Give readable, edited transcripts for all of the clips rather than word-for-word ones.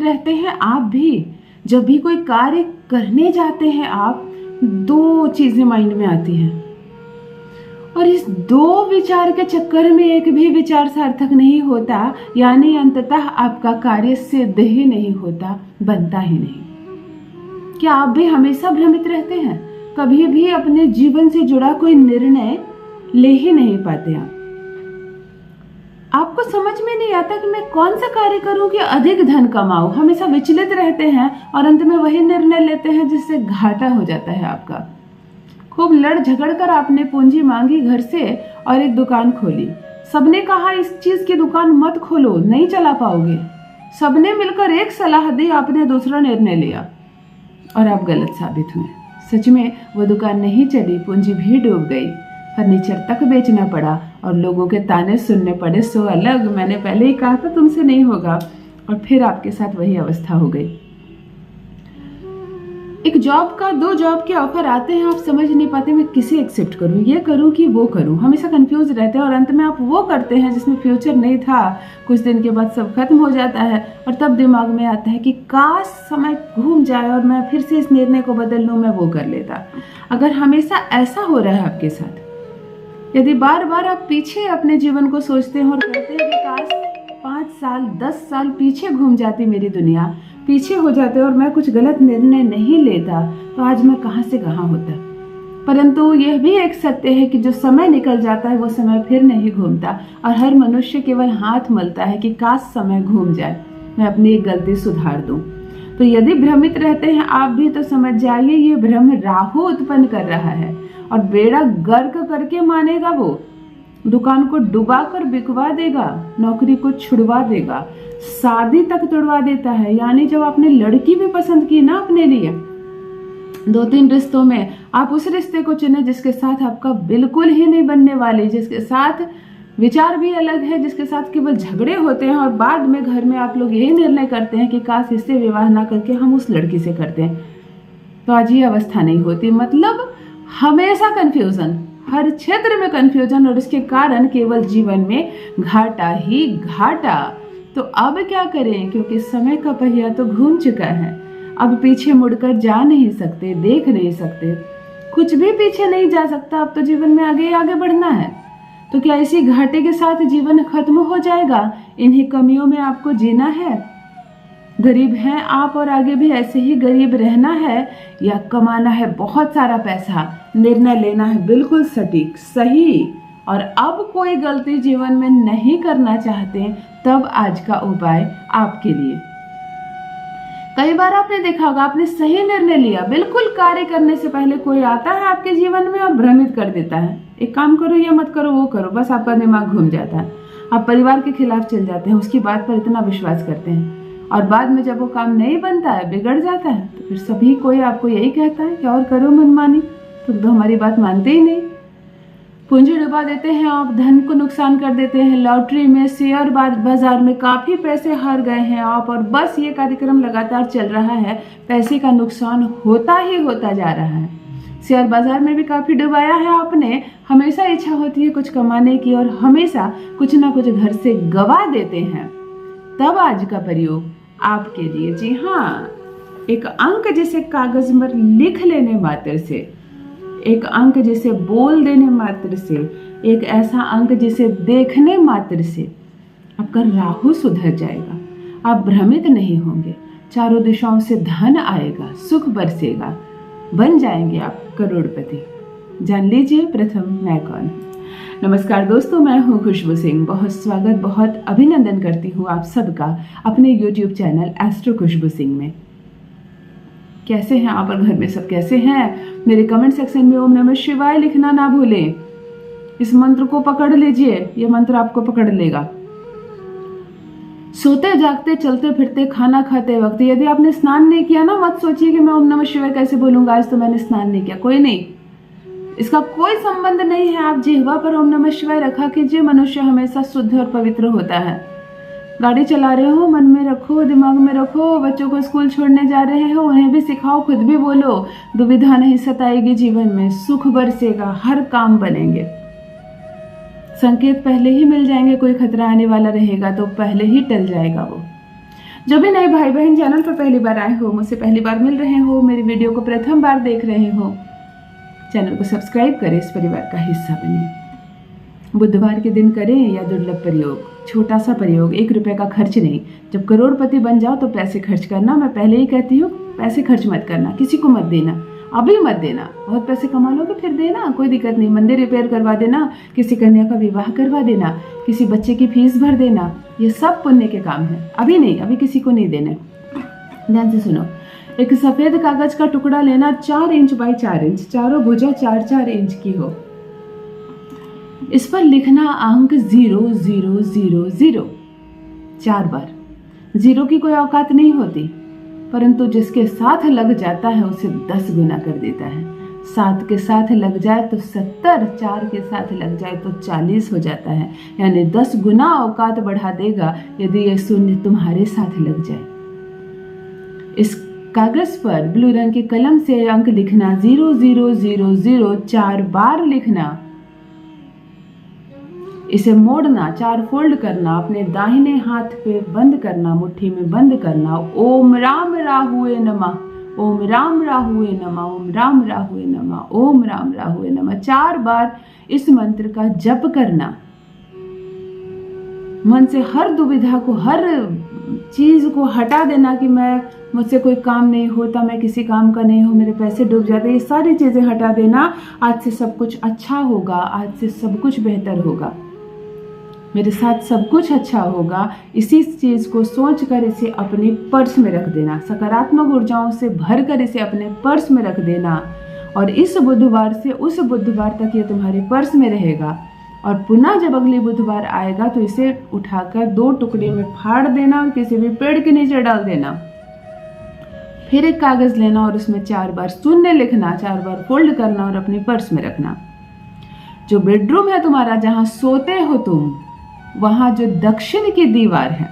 रहते हैं आप भी। जब भी कोई कार्य करने जाते हैं आप, दो चीजें माइंड में आती हैं, और इस दो विचार के चक्कर में एक भी विचार सार्थक नहीं होता, यानी अंततः आपका कार्य सिद्ध ही नहीं होता, बनता ही नहीं। क्या आप भी हमेशा भ्रमित रहते हैं? कभी भी अपने जीवन से जुड़ा कोई निर्णय ले ही नहीं पाते आप। आपको समझ में नहीं आता कि मैं कौन सा कार्य करूं कि अधिक धन कमाऊं। हमेशा विचलित रहते हैं और अंत में वही निर्णय लेते हैं जिससे घाटा हो जाता है आपका। खूब लड़ झगड़ कर आपने पूंजी मांगी घर से और एक दुकान खोली। सबने कहा इस चीज की दुकान मत खोलो, नहीं चला पाओगे। सबने मिलकर एक सलाह दी, आपने दूसरा निर्णय लिया और आप गलत साबित हुए। सच में वो दुकान नहीं चली, पूंजी भी डूब गई, फर्नीचर तक बेचना पड़ा और लोगों के ताने सुनने पड़े। सो अलग, मैंने पहले ही कहा था तुमसे नहीं होगा, और फिर आपके साथ वही अवस्था हो गई। एक जॉब का, दो जॉब के ऑफर आते हैं, आप समझ नहीं पाते मैं किसे एक्सेप्ट करूं, ये करूं कि वो करूं। हमेशा कंफ्यूज रहते हैं और अंत में आप वो करते हैं जिसमें फ्यूचर नहीं था। कुछ दिन के बाद सब खत्म हो जाता है और तब दिमाग में आता है कि काश समय घूम जाए और मैं फिर से इस निर्णय को बदल लूं, मैं वो कर लेता। अगर हमेशा ऐसा हो रहा है आपके साथ, यदि बार बार आप पीछे अपने जीवन को सोचते हैं और कहते हैं कि काश 5 साल 10 साल पीछे घूम जाती मेरी दुनिया, पीछे हो जाते और मैं कुछ गलत निर्णय नहीं लेता, तो आज मैं कहां से कहां होता। परंतु यह भी एक सत्य है कि जो समय निकल जाता है वो समय फिर नहीं घूमता, और हर मनुष्य केवल हाथ मलता है कि काश समय घूम जाए, मैं अपनी एक गलती सुधार दूं। तो यदि भ्रमित रहते हैं आप भी, तो समझ जाइए ये भ्रम राहु उत्पन्न कर रहा है और बेड़ा गर्क करके मानेगा। वो दुकान को डुबा कर बिकवा देगा, नौकरी को छुड़वा देगा, शादी तक तोड़वा देता है। यानी जब आपने लड़की भी पसंद की ना अपने लिए, 2-3 रिश्तों में आप उस रिश्ते को चुने जिसके साथ आपका बिल्कुल ही नहीं बनने वाली, जिसके साथ विचार भी अलग है, जिसके साथ केवल झगड़े होते हैं, और बाद में घर में आप लोग यही निर्णय करते हैं कि काश इससे विवाह ना करके हम उस लड़की से करते हैं, तो आज ये अवस्था नहीं होती। मतलब हमेशा कंफ्यूजन, हर क्षेत्र में कंफ्यूजन, और इसके कारण केवल जीवन में घाटा ही घाटा। तो अब क्या करें, क्योंकि समय का पहिया तो घूम चुका है। अब पीछे मुड़कर जा नहीं सकते, देख नहीं सकते, कुछ भी पीछे नहीं जा सकता। अब तो जीवन में आगे आगे बढ़ना है। तो क्या इसी घाटे के साथ जीवन खत्म हो जाएगा? इन्हीं कमियों में आपको जीना है? गरीब हैं आप और आगे भी ऐसे ही गरीब रहना है, या कमाना है बहुत सारा पैसा, निर्णय लेना है बिल्कुल सटीक सही, और अब कोई गलती जीवन में नहीं करना चाहते, तब आज का उपाय आपके लिए। कई बार आपने देखा होगा, आपने सही निर्णय लिया, बिल्कुल कार्य करने से पहले कोई आता है आपके जीवन में और भ्रमित कर देता है, एक काम करो, ये मत करो, वो करो, बस आपका दिमाग घूम जाता है। आप परिवार के खिलाफ चल जाते हैं, उसकी बात पर इतना विश्वास करते हैं, और बाद में जब वो काम नहीं बनता है, बिगड़ जाता है, तो फिर सभी कोई आपको यही कहता है कि और करो मनमानी, तुम तो हमारी बात मानते ही नहीं। पूंजी डुबा देते हैं आप, धन को नुकसान कर देते हैं, लॉटरी में, शेयर बाजार में काफी पैसे हार गए हैं आप, और बस ये कार्यक्रम लगातार चल रहा है, पैसे का नुकसान होता ही होता जा रहा है। शेयर बाजार में भी काफी डुबाया है आपने। हमेशा इच्छा होती है कुछ कमाने की और हमेशा कुछ ना कुछ घर से गवा देते हैं। तब आज का प्रयोग आपके लिए, जी हाँ, एक अंक जिसे कागज पर लिख लेने मात्र से, एक अंक जिसे बोल देने मात्र से, एक ऐसा अंक जिसे देखने मात्र से आपका राहु सुधर जाएगा। आप भ्रमित नहीं होंगे, चारों दिशाओं से धन आएगा, सुख बरसेगा, बन जाएंगे आप करोड़पति। जान लीजिए प्रथम मैं कौन हूँ। नमस्कार दोस्तों, मैं हूँ खुशबू सिंह। बहुत स्वागत, बहुत अभिनंदन करती हूँ आप सबका अपने YouTube चैनल एस्ट्रो खुशबू सिंह में। कैसे हैं आप और घर में सब कैसे हैं? मेरे कमेंट सेक्शन में ओम नमः शिवाय लिखना ना भूलें। इस मंत्र को पकड़ लीजिए, ये मंत्र आपको पकड़ लेगा। सोते जागते, चलते फिरते, खाना खाते वक्त, यदि आपने स्नान नहीं किया ना, मत सोचिए कि मैं ओम नमः शिवाय कैसे बोलूंगा, आज तो मैंने स्नान नहीं किया। कोई नहीं, इसका कोई संबंध नहीं है। आप जिह्वा पर ओम नमः शिवाय रखा कीजिए, मनुष्य हमेशा शुद्ध और पवित्र होता है। गाड़ी चला रहे हो, मन में रखो, दिमाग में रखो, बच्चों को स्कूल छोड़ने जा रहे हो, उन्हें भी सिखाओ, खुद भी बोलो। दुविधा नहीं सताएगी जीवन में, सुख बरसेगा, हर काम बनेंगे। संकेत पहले ही मिल जाएंगे, कोई खतरा आने वाला रहेगा तो पहले ही टल जाएगा वो। जो भी नए भाई बहन चैनल पर पहली बार आए हो, मुझसे पहली बार मिल रहे हो, मेरी वीडियो को प्रथम बार देख रहे हो, चैनल को सब्सक्राइब करें, इस परिवार का हिस्सा बनिए। बुधवार के दिन करें या दुर्लभ प्रयोग, छोटा सा प्रयोग, 1 रुपये का खर्च नहीं। जब करोड़पति बन जाओ तो पैसे खर्च करना। मैं पहले ही कहती हूँ, पैसे खर्च मत करना, किसी को मत देना, अभी मत देना। बहुत पैसे कमा लोगे फिर देना, कोई दिक्कत नहीं। मंदिर रिपेयर करवा देना, किसी कन्या का विवाह करवा देना, किसी बच्चे की फीस भर देना, ये सब पुण्य के काम है। अभी नहीं, अभी किसी को नहीं देने। ध्यान से सुनो। एक सफेद कागज का टुकड़ा लेना, 4 इंच बाई 4 इंच, चारों भुजा 4-4 इंच की हो। इस पर लिखना अंक 0 0 0 0 4 बार। 0 की कोई औकात नहीं होती, परंतु जिसके साथ लग जाता है उसे 10 गुना कर देता है। 7 के साथ लग जाए तो 70, 4 के साथ लग जाए तो 40 हो जाता है। यानी 10 गुना औकात बढ़ा देगा यदि ये शून्य तुम्हारे साथ लग जाए। इस कागज पर ब्लू रंग के कलम से अंक लिखना, 0 0 0 0 4 बार लिखना। इसे मोड़ना, 4 फोल्ड करना, अपने दाहिने हाथ पे बंद करना, मुट्ठी में बंद करना। ओम राम राहुए नमः, ओम राम राहुए नमः, ओम राम राहुए नमः, ओम राम राहुए नमः। 4 बार इस मंत्र का जप करना। मन से हर दुविधा को, हर चीज को हटा देना कि मुझसे कोई काम नहीं होता, मैं किसी काम का नहीं हूँ, मेरे पैसे डूब जाते, ये सारी चीजें हटा देना। आज से सब कुछ अच्छा होगा, आज से सब कुछ बेहतर होगा, मेरे साथ सब कुछ अच्छा होगा। इसी चीज को सोचकर इसे अपने पर्स में रख देना। सकारात्मक ऊर्जाओं से भरकर इसे अपने पर्स में रख देना। और इस बुधवार से उस बुधवार तक ये तुम्हारे पर्स में रहेगा। और पुनः जब अगली बुधवार आएगा तो इसे उठाकर 2 टुकड़े में फाड़ देना और किसी भी पेड़ के नीचे डाल देना। फिर एक कागज लेना और उसमें 4 बार शून्य लिखना, 4 बार फोल्ड करना और अपने पर्स में रखना। जो बेडरूम है तुम्हारा, जहां सोते हो तुम, वहां जो दक्षिण की दीवार है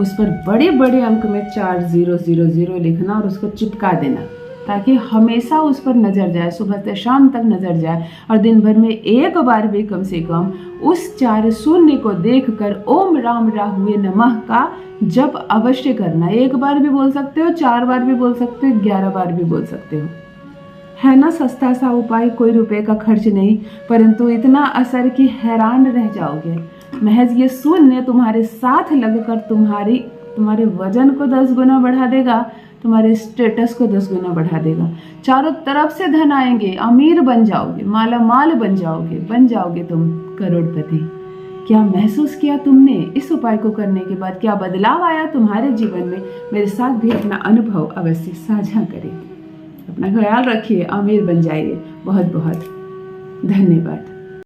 उस पर बड़े बड़े अंक में 4 0 0 0 लिखना और उसको चिपका देना, ताकि हमेशा उस पर नजर जाए, सुबह से शाम तक नजर जाए। और दिन भर में 1 बार भी कम से कम उस 4 शून्य को देखकर ओम राम राहुए नमः का जप अवश्य करना। 1 बार भी बोल सकते हो, 4 बार भी बोल सकते हो, 11 बार भी बोल सकते हो। है ना सस्ता सा उपाय, कोई रुपए का खर्च नहीं, परंतु इतना असर कि हैरान रह जाओगे। महज ये शून्य तुम्हारे साथ लगकर तुम्हारे वजन को 10 गुना बढ़ा देगा, तुम्हारे स्टेटस को 10 गुना बढ़ा देगा। चारों तरफ से धन आएंगे, अमीर बन जाओगे, माला माल बन जाओगे तुम करोड़पति। क्या महसूस किया तुमने इस उपाय को करने के बाद? क्या बदलाव आया तुम्हारे जीवन में? मेरे साथ भी अपना अनुभव अवश्य साझा करें। अपना ख्याल रखिए, अमीर बन जाइए। बहुत बहुत धन्यवाद।